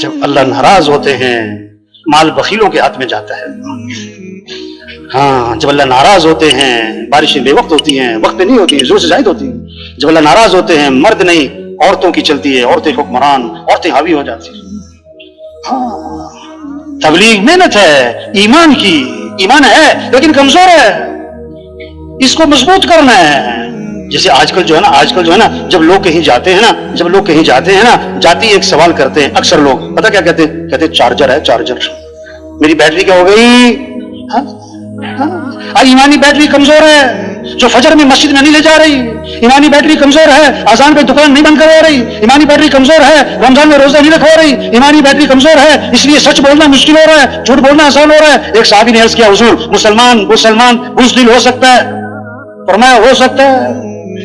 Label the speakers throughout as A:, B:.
A: جب اللہ ناراض ہوتے ہیں مال بخیلوں کے ہاتھ میں جاتا ہے. ہاں جب اللہ ناراض ہوتے ہیں بارشیں بے وقت ہوتی ہیں, وقت نہیں ہوتی, زور سے زائد ہوتی ہیں. جب اللہ ناراض ہوتے ہیں مرد نہیں عورتوں کی چلتی ہے, عورتیں حکمران, عورتیں حاوی ہو جاتی ہیں. ہاں تبلیغ محنت ہے ایمان کی, ایمان ہے لیکن کمزور ہے, اس کو مضبوط کرنا ہے. جیسے آج کل جو ہے نا جب لوگ کہیں جاتے ہیں نا جاتی ایک سوال کرتے ہیں اکثر لوگ, پتہ کیا کہتے ہیں چارجر ہے, چارجر میری بیٹری کیا ہو گئی. ایمانی بیٹری کمزور ہے جو فجر میں مسجد میں نہیں لے جا رہی, ایمانی بیٹری کمزور ہے اذان پہ دکان نہیں بند کروا رہی, ایمانی بیٹری کمزور ہے رمضان میں روزہ نہیں رکھوا رہی, ایمانی بیٹری کمزور ہے اس لیے سچ بولنا مشکل ہو رہا ہے, جھوٹ بولنا آسان ہو رہا ہے. ایک صحابی نے عرض کیا حضور مسلمان بزدل ہو سکتا ہے؟ فرمایا ہو سکتا ہے.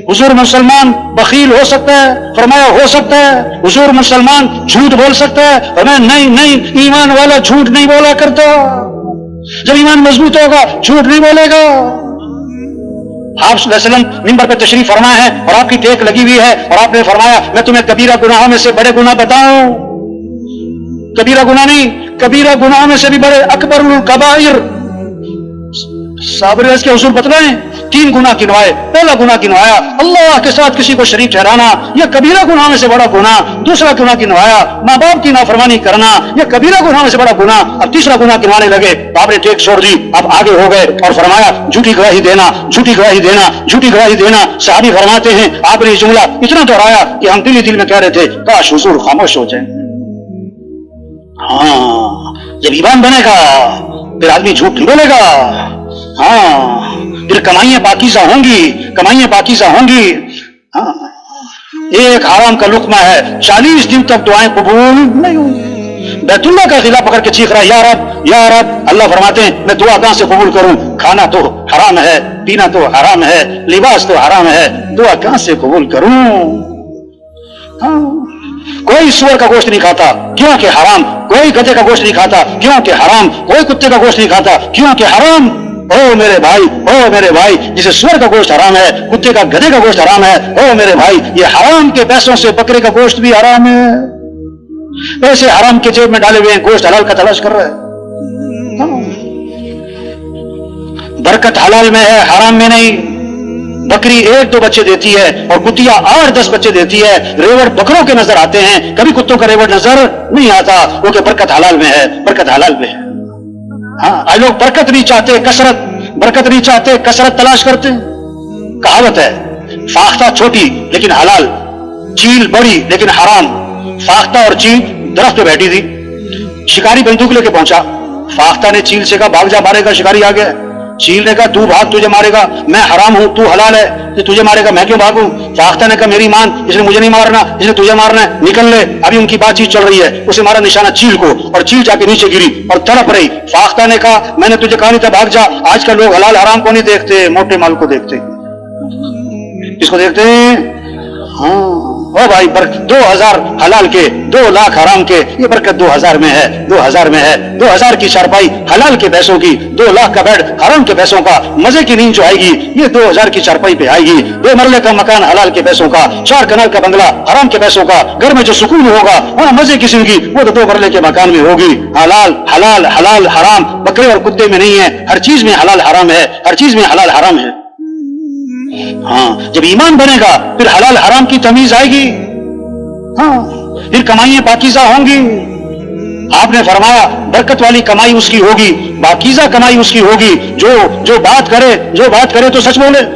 A: حضور مسلمان بخیل ہو سکتا ہے؟ فرمایا ہو سکتا ہے. حضور مسلمان جھوٹ بول سکتا ہے؟ فرمایا نہیں, ایمان والا جھوٹ نہیں بولا کرتا. جب ایمان مضبوط ہوگا جھوٹ نہیں بولے گا. آپ صلی اللہ علیہ وسلم منبر پہ تشریف فرما ہے اور آپ کی ٹیک لگی ہوئی ہے اور آپ نے فرمایا میں تمہیں کبیرہ گناہوں میں سے بڑے گناہ بتاؤں. کبیرہ گناہ نہیں, کبیرہ گناہوں میں سے بھی بڑے اکبر الکبائر. صابر عرض کے حضور بتلائیں 3 گناہ گنوائے. پہلا گناہ گنوایا اللہ کے ساتھ کسی کو شریک ٹھہرانا, یہ کبیرہ گناہ میں سے بڑا گناہ. دوسرا گناہ گنوایا ماں باپ کی نافرمانی کرنا, یہ کبیرہ گناہ میں سے بڑا گناہ. اب تیسرا گناہ گنوانے لگے, آپ نے ٹیک چھوڑ دی, اب آگے ہو گئے اور فرمایا جھوٹی گواہی دینا. صحابی فرماتے ہیں آپ نے یہ جملہ اتنا دہرایا کہ ہم دل میں کہہ رہے تھے کاش حضور خاموش ہو جائیں. ہاں جب ایمان بنے گا پھر آدمی جھوٹ نہیں بولے گا. ہاں پھر کمائیاں پاکیزہ ہوں گی. ہاں ایک حرام کا لقمہ ہے 40 دن تک دعائیں قبول نہیں ہوئی. بیت اللہ کا قلعہ پکڑ کے چیخ رہا یا رب. اللہ فرماتے ہیں میں دعا کہاں سے قبول کروں؟ کھانا تو حرام ہے, پینا تو حرام ہے, لباس تو حرام ہے, دعا کہاں سے قبول کروں؟ ہاں کوئی سور کا گوشت نہیں کھاتا کیوں کہ حرام, کوئی گدھے کا گوشت نہیں کھاتا کیوں کہ حرام, کوئی کتے کا گوشت نہیں کھاتا کیوں کہ حرام. او میرے بھائی جسے سور کا گوشت حرام ہے, کتے کا گدھے کا گوشت حرام ہے, او میرے بھائی یہ حرام کے پیسوں سے بکرے کا گوشت بھی حرام ہے. پیسے حرام کے جیب میں ڈالے ہوئے ہیں, گوشت حلال کا تلاش کر رہا ہے. برکت حلال میں ہے حرام میں نہیں. بکری 1-2 بچے دیتی ہے اور کتیا 8-10 بچے دیتی ہے. ریوڑ بکروں کے نظر آتے ہیں, کبھی کتوں کا ریوڑ نظر نہیں آتا, وہ کہ برکت حلال میں ہے. ہاں لوگ برکت نہیں چاہتے کثرت تلاش کرتے. کہاوت ہے فاختہ چھوٹی لیکن حلال, چیل بڑی لیکن حرام. فاختہ اور چیل درخت پہ بیٹھی تھی, شکاری بندوق لے کے پہنچا. فاختہ نے چیل سے کہا بھاگ جا, مارے گا, شکاری آ گیا. چیل نے کہا تو بھاگ, تجھے مارے گا, میں حرام ہوں تو حلال ہے, یہ تجھے مارے گا میں کیوں بھاگوں. فاختہ نے کہا میری مان, اس نے مجھے نہیں مارنا, اس نے تجھے مارنا ہے, نکل لے. ابھی ان کی بات چیت چل رہی ہے, اسے مارا نشانہ چیل کو اور چیل جا کے نیچے گری اور تڑپ رہی. فاختہ نے کہا میں نے تجھے کہا نہیں تھا بھاگ جا. آج کل لوگ حلال حرام کو نہیں دیکھتے, موٹے مال کو دیکھتے. کس کو دیکھتے ہیں؟ ہاں او بھائی 2000 حلال کے 2 لاکھ حرام کے, یہ برکت 2000 میں ہے. 2000 کی چارپائی حلال کے پیسوں کی, 2 لاکھ کا بیڈ حرام کے پیسوں کا, مزے کی نیند جو آئے گی یہ 2000 کی چارپائی پہ آئے گی. 2 مرلے کا مکان حلال کے پیسوں کا, 4 کنال کا بنگلہ حرام کے پیسوں کا, گھر میں جو سکون ہوگا وہاں مزے کی زندگی وہ تو 2 مرلے کے مکان میں ہوگی. حلال حرام بکرے اور کتے میں نہیں ہے, ہر چیز میں حلال حرام ہے. ہاں جب ایمان بنے گا پھر حلال حرام کی تمیز آئے گی. ہاں پھر کمائیاں پاکیزہ ہوں گی. آپ نے فرمایا برکت والی کمائی اس کی ہوگی, پاکیزہ کمائی اس کی ہوگی جو بات کرے تو سچ بولے.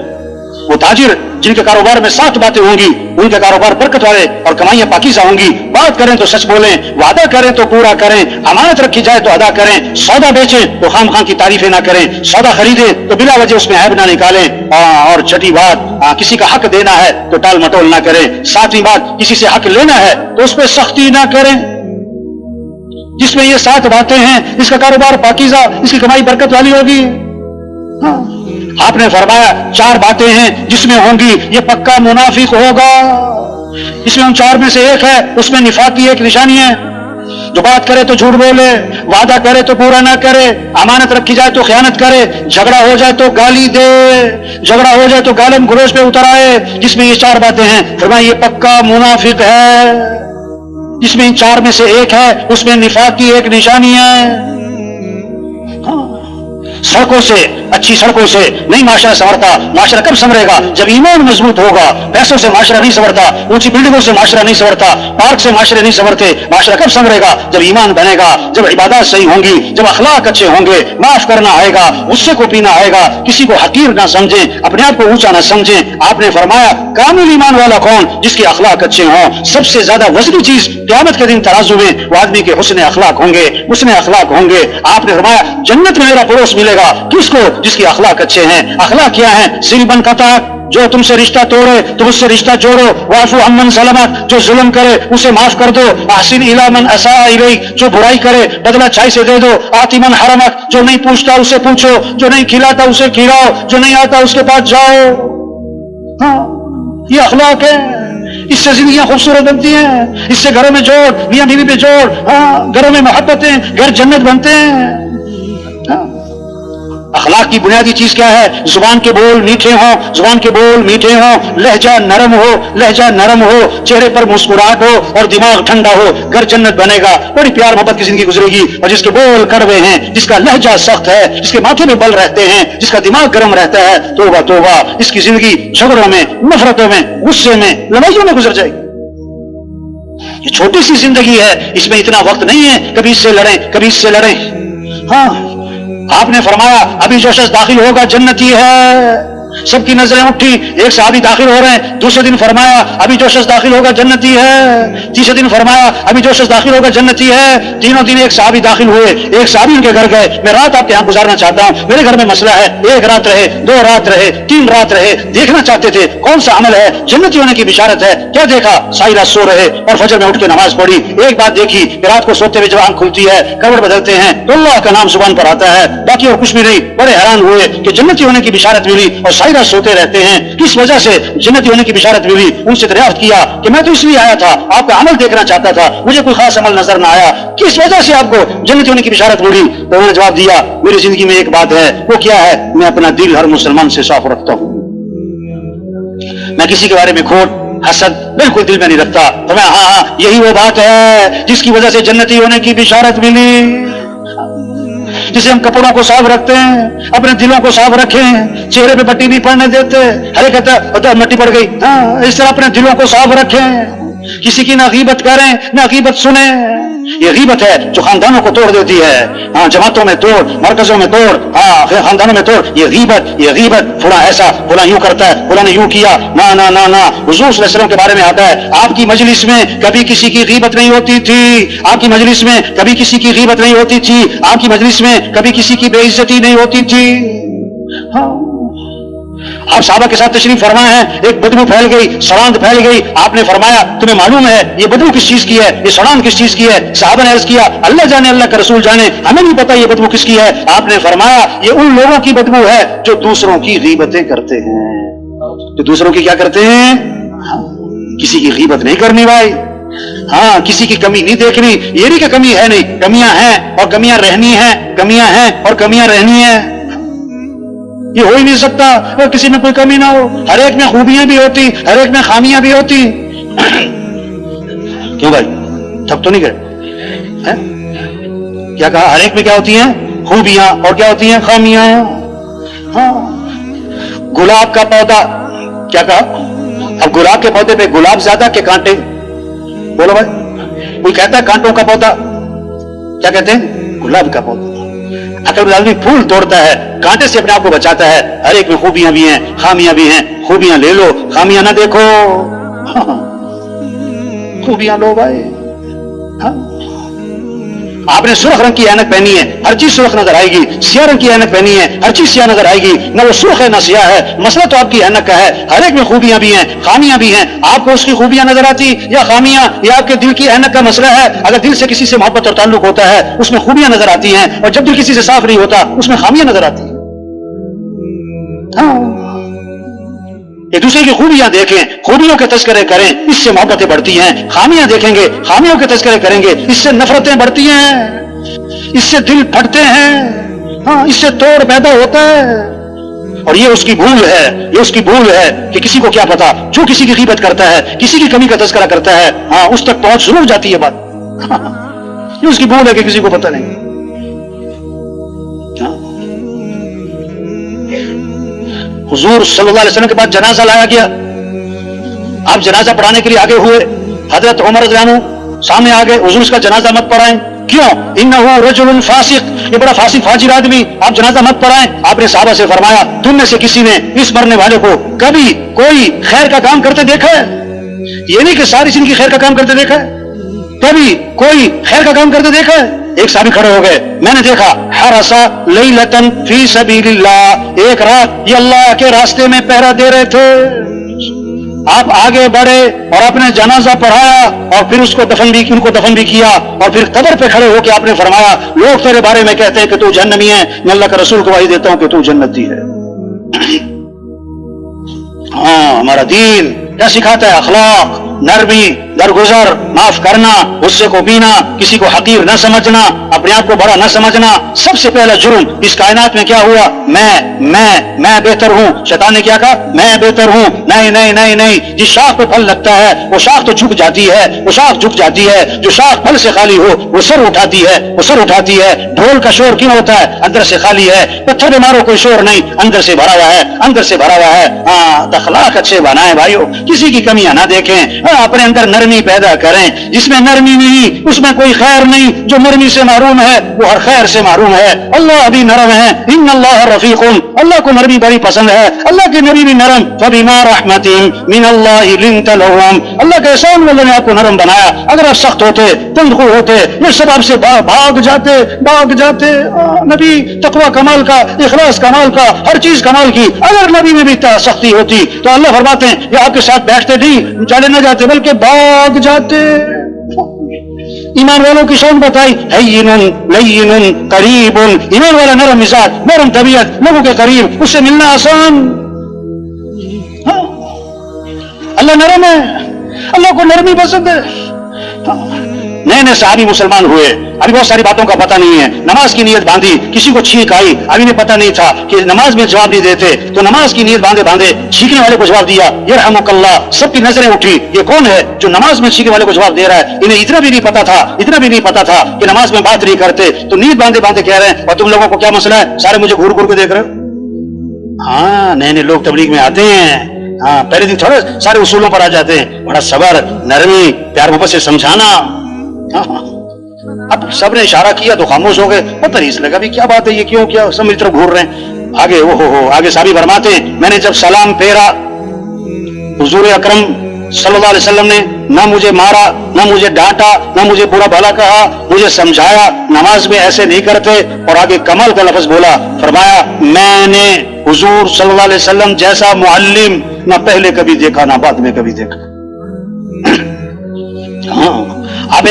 A: وہ تاجر جن کے کاروبار میں 7 باتیں ہوں گی ان کے کاروبار برکت والے اور کمائیاں پاکیزہ ہوں گی. بات کریں تو سچ بولیں, وعدہ کریں تو پورا کریں, امانت رکھی جائے تو ادا کریں, سودا بیچیں تو خام خام کی تعریفیں نہ کریں, سودا خریدیں تو بلا وجہ اس میں عیب نہ نکالیں. اور چھٹی بات کسی کا حق دینا ہے تو ٹال مٹول نہ کریں. 7ویں بات کسی سے حق لینا ہے تو اس پہ سختی نہ کریں. جس میں یہ 7 باتیں ہیں اس کا کاروبار پاکیزہ, اس کی کمائی برکت والی ہوگی. ہاں آپ نے فرمایا 4 باتیں ہیں جس میں ہوں گی یہ پکا منافق ہوگا. اس میں ان 4 میں سے ایک ہے, اس میں نفاق کی ایک نشانی ہے. جو بات کرے تو جھوٹ بولے, وعدہ کرے تو پورا نہ کرے, امانت رکھی جائے تو خیانت کرے, جھگڑا ہو جائے تو گالی دے, جھگڑا ہو جائے تو گالم گلوچ پہ اتر آئے. جس میں یہ 4 باتیں ہیں فرمایا یہ پکا منافق ہے. جس میں ان چار میں سے ایک ہے، اس میں نفاق کی ایک نشانی ہے۔ سڑکوں سے، اچھی سڑکوں سے نہیں معاشرہ سنورتا۔ معاشرہ کب سنورے گا؟ جب ایمان مضبوط ہوگا۔ پیسوں سے معاشرہ نہیں سنورتا، اونچی بلڈنگوں سے معاشرہ نہیں سنورتا، پارک سے معاشرے نہیں سنورتے۔ معاشرہ کب سنورے گا؟ جب ایمان بنے گا، جب عبادات صحیح ہوں گی، جب اخلاق اچھے ہوں گے، معاف کرنا آئے گا، غصے کو پینا آئے گا، کسی کو حقیر نہ سمجھیں، اپنے آپ کو اونچا نہ سمجھیں۔ آپ نے فرمایا کامل ایمان والا کون؟ جس کے اخلاق اچھے ہوں۔ سب سے زیادہ وزنی چیز قیامت کے دن ترازو میں وہ آدمی کے حسن اخلاق ہوں گے، حسن اخلاق ہوں گے۔ آپ نے فرمایا جنت میں میرا پڑوس ملے گا کس کو؟ جس کے اخلاق اچھے ہیں۔ اخلاق کیا ہیں؟ سل بن قطع، جو تم سے رشتہ توڑے تم اس سے رشتہ جوڑو، واعفو عمن ظلمک، جو ظلم کرے اسے معاف کر دو، احسن الی من اساء الیک، جو برائی کرے بدلہ اچھائی سے دے دو، آتی من حرمک، جو نہیں پوچھتا اسے پوچھو، جو نہیں کھلاتا اسے کھلاؤ، جو نہیں آتا اس کے پاس جاؤ۔ ہاں یہ اخلاق ہے، اس سے زندگیاں خوبصورت بنتی ہیں، اس سے گھروں میں جوڑ، میاں بیوی پہ جوڑ، گھروں میں محبتیں، گھر جنت بنتے ہیں۔ اخلاق کی بنیادی چیز کیا ہے؟ زبان کے بول میٹھے ہوں، زبان کے بول میٹھے ہوں، لہجہ نرم ہو، لہجہ نرم ہو، چہرے پر مسکراہٹ ہو اور دماغ ٹھنڈا ہو، گھر جنت بنے گا، بڑی پیار محبت کی زندگی گزرے گی۔ اور جس کے بول کڑوے ہیں، جس کا لہجہ سخت ہے، جس کے ماتھے میں بل رہتے ہیں، جس کا دماغ گرم رہتا ہے، توبہ توبہ، اس کی زندگی جھگڑوں میں، نفرتوں میں، غصے میں، لڑائیوں میں گزر جائے گی۔ یہ چھوٹی سی زندگی ہے، اس میں اتنا وقت نہیں ہے کبھی اس سے لڑیں کبھی اس سے لڑیں۔ ہاں آپ نے فرمایا ابھی جو شخص داخل ہوگا جنتی ہے۔ سب کی نظریں اٹھی، ایک صحابی داخل ہو رہے ہیں، دوسرے دن فرمایا ابھی جو شخص داخل ہوگا جنتی ہے، تیسرے دن فرمایا ابھی جو شخص داخل ہوگا جنتی ہے۔ تینوں دن ایک صحابی داخل ہوئے، ایک صحابی ان کے گھر گئے، میں رات آپ کے یہاں گزارنا چاہتا ہوں، میرے گھر میں مسئلہ ہے۔ ایک رات رہے، دو رات رہے، تین رات رہے، دیکھنا چاہتے تھے کون سا عمل ہے جنتی ہونے کی بشارت ہے۔ کیا دیکھا؟ ساری رات سو رہے اور فجر میں اٹھ کے نماز پڑھی۔ ایک بات دیکھی کہ رات کو سوتے ہوئے جب آنکھ کھلتی ہے، کروٹ بدلتے ہیں تو اللہ کا نام زبان پر آتا ہے، باقی اور کچھ بھی نہیں۔ بڑے حیران ہوئے کہ جنتی ہونے کی بشارت ملی اور ساری رات سوتے رہتے ہیں، کس وجہ سے جنتی ہونے کی بشارت ملی؟ ان سے دریافت کیا کہ میں تو اس لیے آیا تھا، آپ کا عمل دیکھنا چاہتا تھا، مجھے کوئی خاص عمل نظر نہ آیا، کس وجہ سے آپ کو جنتی ہونے کی بشارت ملی؟ تو انہوں نے جواب دیا میری زندگی میں ایک بات ہے، وہ کیا ہے؟ میں اپنا دل ہر مسلمان سے صاف رکھتا ہوں، میں کسی کے بارے میں کھوٹ حسد بالکل دل میں نہیں رکھتا۔ تو میں ہاں یہی وہ بات ہے جس کی وجہ سے جنتی ہونے کی بشارت ملی۔ جسے ہم کپڑوں کو صاف رکھتے ہیں، اپنے دلوں کو صاف رکھیں، چہرے پہ پٹی نہیں پڑنے دیتے، ہر ایک کہتا ہے مٹی پڑ گئی، ہاں اس طرح اپنے دلوں کو صاف رکھیں، کسی کی نہ غیبت کریں نہ غیبت سنیں۔ یہ غیبت ہے جو خاندانوں کو توڑ دیتی ہے، ہاں جماعتوں میں توڑ، مرکزوں میں توڑ، ہاں خاندانوں میں توڑ۔ یہ غیبت فلاں ایسا، فلاں یوں کرتا ہے، فلاں نے یوں کیا، نہ نہ نہ نہ۔ حضور صلی اللہ علیہ وسلم کے بارے میں آتا ہے آپ کی مجلس میں کبھی کسی کی غیبت نہیں ہوتی تھی، آپ کی مجلس میں کبھی کسی کی غیبت نہیں ہوتی تھی، آپ کی مجلس میں کبھی کسی کی بے عزتی نہیں ہوتی تھی۔ ہاں آپ صحابہ کے ساتھ تشریف فرما ہے، ایک بدبو پھیل گئی، سڑاند پھیل گئی، آپ نے فرمایا تمہیں معلوم ہے یہ بدبو کس چیز کی ہے، یہ سڑاند کس چیز کی ہے؟ صحابہ نے عرض کیا اللہ جانے، اللہ کا رسول جانے، ہمیں نہیں پتا یہ بدبو کس کی ہے۔ آپ نے فرمایا یہ ان لوگوں کی بدبو ہے جو دوسروں کی غیبتیں کرتے ہیں، جو دوسروں کی کیا کرتے ہیں؟ کسی کی غیبت نہیں کرنی بھائی، ہاں کسی کی کمی نہیں دیکھنی، یہ نہیں کہ کمی ہے نہیں، کمیاں ہیں اور کمیاں رہنی ہیں، کمیاں ہیں اور کمیاں رہنی ہیں، یہ ہو ہی نہیں سکتا اور کسی میں کوئی کمی نہ ہو۔ ہر ایک میں خوبیاں بھی ہوتی، ہر ایک میں خامیاں بھی ہوتی۔ کیوں بھائی تھک تو نہیں گئے؟ کیا کہا؟ ہر ایک میں کیا ہوتی ہیں؟ خوبیاں، اور کیا ہوتی ہیں؟ خامیاں۔ ہاں گلاب کا پودا، کیا کہا؟ اب گلاب کے پودے پہ گلاب زیادہ کہ کانٹے؟ بولو بھائی، کوئی کہتا ہے کانٹوں کا پودا، کیا کہتے ہیں؟ گلاب کا پودا۔ اگر آدمی پھول توڑتا ہے کانٹے سے اپنے آپ کو بچاتا ہے۔ ہر ایک میں خوبیاں بھی ہیں، خامیاں بھی ہیں، خوبیاں لے لو، خامیاں نہ دیکھو، خوبیاں لو بھائی۔ آپ نے سرخ رنگ کی اینک پہنی ہے، ہر چیز سرخ نظر آئے گی، سیاہ رنگ کی اینک پہنی ہے، ہر چیز سیاہ نظر آئے گی، نہ وہ سرخ ہے نہ سیاہ ہے، مسئلہ تو آپ کی اینک کا ہے۔ ہر ایک میں خوبیاں بھی ہیں، خامیاں بھی ہیں، آپ کو اس کی خوبیاں نظر آتی یا خامیاں؟ یہ آپ کے دل کی اینک کا مسئلہ ہے۔ اگر دل سے کسی سے محبت اور تعلق ہوتا ہے اس میں خوبیاں نظر آتی ہیں، اور جب دل کسی سے صاف نہیں ہوتا اس میں خامیاں نظر آتی ہیں۔ ایک دوسرے کی خوبیاں دیکھیں، خوبیوں کے تذکرے کریں، اس سے محبتیں بڑھتی ہیں۔ خامیاں دیکھیں گے، خامیوں کے تذکرے کریں گے، اس سے نفرتیں بڑھتی ہیں، اس سے دل پھٹتے ہیں، ہاں اس سے توڑ پیدا ہوتا ہے۔ اور یہ اس کی بھول ہے، یہ اس کی بھول ہے کہ کسی کو کیا پتا، جو کسی کی غیبت کرتا ہے، کسی کی کمی کا تذکرہ کرتا ہے، ہاں اس تک پہنچ ضرور جاتی ہے بات، یہ اس کی بھول ہے کہ کسی کو پتا نہیں۔ حضور صلی اللہ علیہ وسلم کے بعد جنازہ لایا گیا، آپ جنازہ پڑھانے کے لیے آگے ہوئے، حضرت عمر رضی اللہ عنہ سامنے آگے، حضور اس کا جنازہ مت پڑھائیں، کیوں؟ انہ رجل فاسق، یہ بڑا فاسق فاجر آدمی، آپ جنازہ مت پڑھائیں۔ آپ نے صحابہ سے فرمایا تم میں سے کسی نے اس مرنے والے کو کبھی کوئی خیر کا کام کرتے دیکھا ہے؟ یہ نہیں کہ ساری زندگی خیر کا کام کرتے دیکھا ہے، کبھی کوئی خیر کا کام کرتے دیکھا ہے؟ ایک صحابی کھڑے ہو گئے، میں نے دیکھا حرسا لیلتن فی سبیل اللہ، ایک رات یہ اللہ کے راستے میں پہرا دے رہے تھے۔ آپ آگے بڑھے اور اپنے جنازہ پڑھایا اور پھر اس کو دفن بھی، ان کو دفن بھی کیا، اور پھر قبر پہ کھڑے ہو کے آپ نے فرمایا لوگ تیرے بارے میں کہتے ہیں کہ تو جہنمی ہے، میں اللہ کا رسول گواہی دیتا ہوں کہ تو جنتی ہے۔ ہاں ہمارا دین کیا سکھاتا ہے؟ اخلاق، نرمی، درگزر، معاف کرنا، غصے کو پینا، کسی کو حقیر نہ سمجھنا، اپنے آپ کو بڑا نہ سمجھنا۔ سب سے پہلا جرم اس کائنات میں کیا ہوا؟ میں بہتر ہوں۔ شیطان نے کیا کہا؟ میں بہتر ہوں۔ نہیں نہیں نہیں نہیں، جس شاخ پہ پھل لگتا ہے وہ شاخ تو جھک جاتی ہے، وہ شاخ جھک جاتی ہے۔ جو شاخ پھل سے خالی ہو وہ سر اٹھاتی ہے، وہ سر اٹھاتی ہے۔ ڈھول کا شور کیوں ہوتا ہے؟ اندر سے خالی ہے۔ پتھر پہ مارو کوئی شور نہیں، اندر سے بھرا ہوا ہے، اندر سے بھرا ہوا ہے۔ ہاں اخلاق اچھے بنائیں بھائیو، کسی کی کمیاں نہ دیکھیں، اپنے اندر نرمی پیدا کریں۔ جس میں نرمی نہیں اس میں کوئی خیر نہیں، جو نرمی سے محروم ہے وہ ہر خیر سے محروم ہے۔ اللہ ابھی نرم ہے، ان اللہ رفیق، اللہ کو نرمی بڑی پسند ہے، اللہ کی نبی بھی نرم، فبما رحمت من اللہ لنت لهم، اللہ کے احسان میں اللہ نے آپ کو نرم بنایا۔ اگر آپ سخت ہوتے، تندخو ہوتے، یہ سب آپ سے بھاگ جاتے۔ نبی تقوی کمال کا، اخلاص کمال کا، ہر چیز کمال کی، اگر نبی میں بھی سختی ہوتی تو اللہ فرماتے ہیں یہ آپ کے ساتھ بیٹھتے نہیں، چلے نہ جاتے بلکہ بھاگ جاتے۔ ایمان والوں کی شان بتائی، ہین لین قریب، ایمان والا نرم مزاج، نرم طبیعت، لوگوں کے قریب، اس سے ملنا آسان۔ اللہ نرم ہے، اللہ کو نرمی پسند ہے۔ نئے صحابی مسلمان ہوئے، ابھی بہت ساری باتوں کا پتہ نہیں ہے، نماز کی نیت باندھی، کسی کو چھینک آئی، ابھی نے پتہ نہیں تھا کہ نماز میں جواب نہیں دیتے، تو نماز کی نیت باندھے چھینکنے والے کو جواب دیا، یرحمک اللہ۔ سب کی نظریں اٹھی، یہ کون ہے جو نماز میں چھینکنے والے کو جواب دے رہا ہے؟ انہیں اتنا بھی نہیں پتا تھا کہ نماز میں بات نہیں کرتے، تو نیت باندھے کہہ رہے ہیں اور تم لوگوں کو کیا مسئلہ ہے؟ سارے مجھے گھور گھور کے دیکھ رہے ہو۔ ہاں نئے لوگ تبلیغ میں آتے ہیں، ہاں پہلے دن تھوڑے سارے اصولوں پر آ جاتے ہیں، بڑا صبر، نرمی، پیار محبت سے سمجھانا۔ اب سب نے اشارہ کیا تو خاموش ہو گئے، پتہ نہیں اس لگا بھی کیا بات ہے، یہ کیوں کیا، سب میری طرف گھور رہے ہیں۔ آگے آگے صحابی فرماتے ہیں میں نے جب سلام پھیرا، حضور اکرم صلی اللہ علیہ وسلم نے نہ مجھے مارا، نہ مجھے ڈانٹا، نہ مجھے برا بھلا کہا، مجھے سمجھایا نماز میں ایسے نہیں کرتے، اور آگے کمال کا لفظ بولا، فرمایا میں نے حضور صلی اللہ علیہ وسلم جیسا معلم نہ پہلے کبھی دیکھا نہ بعد میں کبھی دیکھا۔ ہاں آپ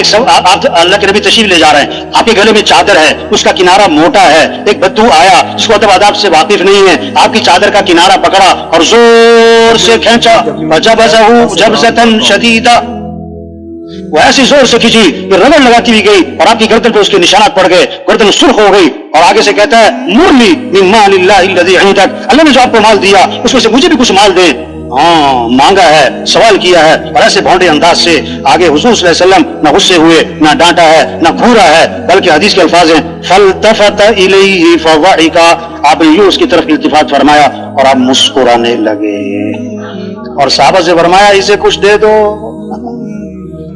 A: اللہ کے نبی تشریف لے جا رہے ہیں، آپ کے گلے میں چادر ہے، اس کا کنارہ موٹا ہے، ایک بدو آیا جس کو ادب آداب سے واقف نہیں ہے، آپ کی چادر کا کنارہ پکڑا اور زور سے کھینچا، جبزۃ شدیدہ، وہ ایسی زور سے کھینچی کہ رگڑ لگاتی ہوئی گئی اور آپ کی گردن پہ اس کے نشانات پڑ گئے، گردن سرخ ہو گئی، اور آگے سے کہتا ہے مرلی من مال اللہ الذی عندک، اللہ نے جو آپ کو مال دیا اس میں سے مجھے بھی کچھ مال دیں۔ ہاں مانگا ہے، سوال کیا ہے، اور ایسے بھونڈے انداز سے آگے حضور صلی اللہ علیہ وسلم نہ غصے ہوئے، نہ ڈانٹا ہے، نہ گھورا ہے، بلکہ حدیث کے الفاظ ہیں فالتفت الیہ فضحک، آپ نے یوں اس کی طرف التفات فرمایا اور آپ مسکرانے لگے، اور صحابہ سے فرمایا اسے کچھ دے دو،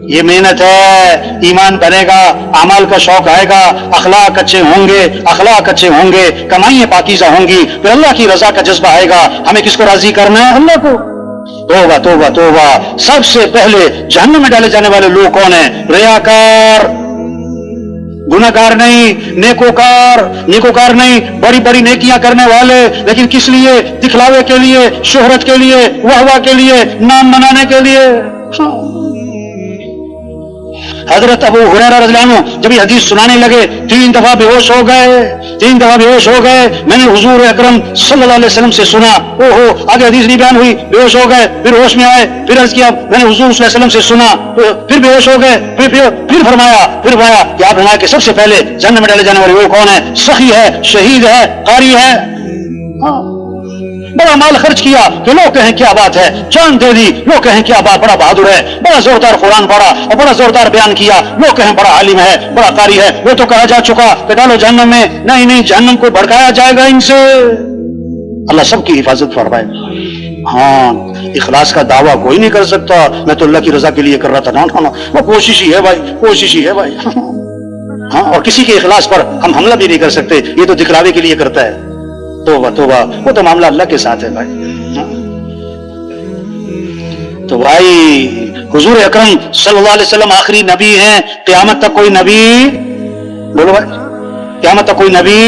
A: یہ محنت ہے، ایمان بنے گا، اعمال کا شوق آئے گا، اخلاق اچھے ہوں گے، کمائیاں پاکیزہ ہوں گی، پھر اللہ کی رضا کا جذبہ آئے گا۔ ہمیں کس کو راضی کرنا ہے؟ اللہ کو۔ توبہ توبہ توبہ، سب سے پہلے جہنم میں ڈالے جانے والے لوگ کون ہیں؟ ریاکار، گناہگار نہیں، نیکوکار نہیں، بڑی بڑی نیکیاں کرنے والے، لیکن کس لیے؟ دکھلاوے کے لیے، شہرت کے لیے، واہ کے لیے، نام منانے کے لیے۔ حضرت ابو ہریرہ رضی اللہ عنہ جب یہ حدیث سنانے لگے 3 دفعہ بے ہوش ہو گئے، میں نے حضور اکرم صلی اللہ علیہ وسلم سے سنا، آگے حدیث نہیں بیان ہوئی، بے ہوش ہو گئے، پھر ہوش میں آئے، پھر عرض کیا میں نے حضور صلی اللہ علیہ وسلم سے سنا، پھر بے ہوش ہو گئے، پھر فرمایا کہ آپ فرمایا کہ سب سے پہلے جنت میں ڈالے جانے والے وہ کون ہے؟ سخی ہے، شہید ہے، قاری ہے۔ بڑا مال خرچ کیا کہ لوگ کہیں کیا بات ہے، جان دے دی لوگ کہیں کیا بات، بڑا بہادر ہے، بڑا زوردار قرآن پڑھا اور بڑا زوردار بیان کیا، لوگ کہیں بڑا عالم ہے، بڑا قاری ہے، وہ تو کہا جا چکا کہ ڈالو جہنم میں، نہیں جہنم کو بھڑکایا جائے گا ان سے۔ اللہ سب کی حفاظت فرمائے۔ ہاں اخلاص کا دعویٰ کوئی نہیں کر سکتا میں تو اللہ کی رضا کے لیے کر رہا تھا، نہ وہ کوشش ہی ہے بھائی، کوشش ہی ہے بھائی۔ ہاں اور کسی کے اخلاص پر ہم حملہ بھی نہیں کر سکتے، یہ تو دکھلاوے کے لیے کرتا ہے۔ توبہ توبہ، وہ تو معاملہ اللہ کے ساتھ ہے بھائی۔ تو بھائی حضور اکرم صلی اللہ علیہ وسلم آخری نبی ہیں، قیامت تک کوئی نبی، بولو بھائی، قیامت تک کوئی نبی،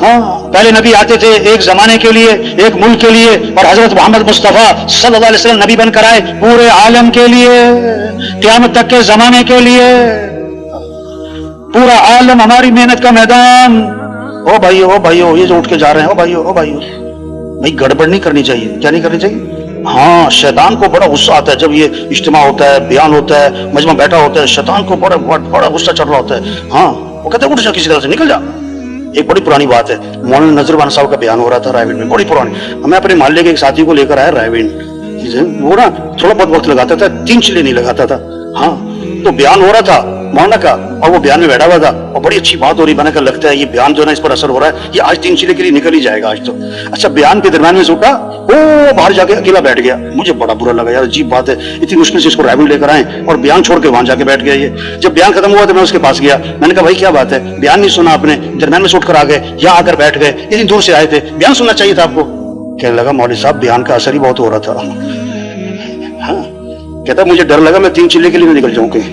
A: ہاں پہلے نبی آتے تھے ایک زمانے کے لیے، ایک ملک کے لیے، اور حضرت محمد مصطفیٰ صلی اللہ علیہ وسلم نبی بن کر آئے پورے عالم کے لیے، قیامت تک کے زمانے کے لیے۔ پورا عالم ہماری محنت کا میدان۔ او بھائیو یہ جو اٹھ کے جا رہے ہیں، او بھائیو بھائی گڑبڑ نہیں کرنی چاہیے۔ کیا نہیں کرنی چاہیے؟ ہاں شیطان کو بڑا غصہ آتا ہے جب یہ اجتماع ہوتا ہے، بیان ہوتا ہے، مجمع بیٹھا ہوتا ہے، شیطان کو بڑا غصہ چڑھ رہا ہوتا ہے۔ ہاں وہ کہتے ہیں اٹھ جا، کسی طرح سے نکل جا۔ ایک بڑی پرانی بات ہے، مولانا نذر بان صاحب کا بیان ہو رہا تھا رائے گنج میں، بڑی پرانی۔ میں اپنے محلے کے ایک ساتھی کو لے کر آیا رائے گنج، وہ نا تھوڑا بہت وقت لگاتا تھا، 3 چلے نہیں لگاتا تھا۔ ہاں تو بیان ہو رہا تھا مولانا کا، اور وہ بیان میں بیٹھا ہوا تھا اور بڑی اچھی بات ہو رہی، بنا کر لگتا ہے یہ بیان جو ہے نا اس پر اثر ہو رہا ہے، یہ آج 3 چلے کے لیے نکل ہی جائے گا آج تو۔ اچھا بیان کے درمیان میں سے اٹھا، وہ باہر جا کے اکیلا بیٹھ گیا۔ مجھے بڑا برا لگا، یار عجیب بات ہے، اتنی مشکل سے اس کو رائے گنج لے کر آئے اور بیان چھوڑ کے وہاں جا کے بیٹھ گیا۔ یہ جب بیان ختم ہوا تو میں اس کے پاس گیا، میں نے کہا بھائی کیا بات ہے، بیان نہیں سنا آپ نے، درمیان میں سے اٹھ کر آ گئے، یہاں آ کر بیٹھ گئے، اتنی دور سے آئے تھے، بیان سننا چاہیے تھا آپ کو۔ کہنے لگا مولوی صاحب بیان کا اثر ہی بہت ہو رہا تھا۔ ہاں کہتا مجھے ڈر لگا میں 3 چلے کے لیے نکل جاؤں کہیں،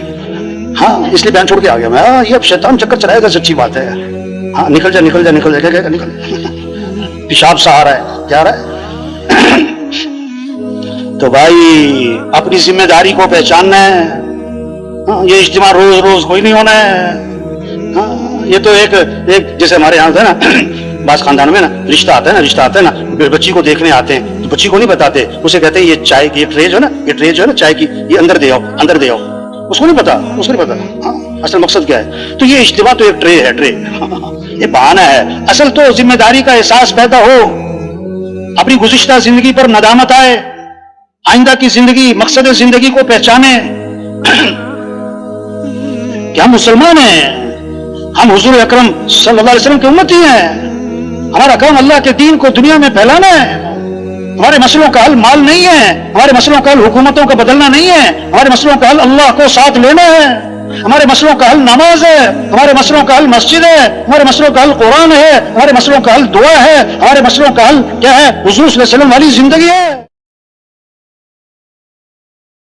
A: ہاں اس لیے بیان چھوڑ کے آ گیا میں۔ یہ اب شیطان چکر چلائے گا، سچی بات ہے۔ ہاں نکل جا کیا نکل، پیشاب سا آ رہا ہے، کیا آ رہا ہے؟ تو بھائی اپنی ذمہ داری کو پہچاننا ہے۔ ہاں یہ اجتماع روز کوئی نہیں ہونا ہے۔ ہاں یہ تو ایک جیسے ہمارے یہاں ہے نا بعض خاندانوں میں نا رشتہ آتا ہے نا، بچی کو دیکھنے آتے ہیں تو بچی کو نہیں بتاتے، اسے کہتے ہیں یہ چائے کی ٹرے جو ہے نا چائے کی، یہ اندر دے آؤ، اس کو نہیں پتا۔ ہاں اصل مقصد کیا ہے؟ تو یہ اجتماع تو ایک ٹرے ہے، یہ بہانہ ہے۔ اصل تو ذمہ داری کا احساس پیدا ہو، اپنی گزشتہ زندگی پر ندامت آئے، آئندہ کی زندگی، مقصد زندگی کو پہچانے کہ ہم مسلمان ہیں، ہم حضور اکرم صلی اللہ علیہ وسلم کے امتی ہیں، ہمارا کام اللہ کے دین کو دنیا میں پھیلانا ہے۔ ہمارے مسئلوں کا حل مال نہیں ہے، ہمارے مسئلوں کا حل حکومتوں کا بدلنا نہیں ہے، ہمارے مسئلوں کا حل اللہ کو ساتھ لینا ہے، ہمارے مسئلوں کا حل نماز ہے، ہمارے مسئلوں کا حل مسجد ہے، ہمارے مسئلوں کا حل قرآن ہے، ہمارے مسئلوں کا حل دعا ہے، ہمارے مسئلوں کا حل کیا ہے؟ حضور صلی اللہ علیہ وسلم والی زندگی ہے۔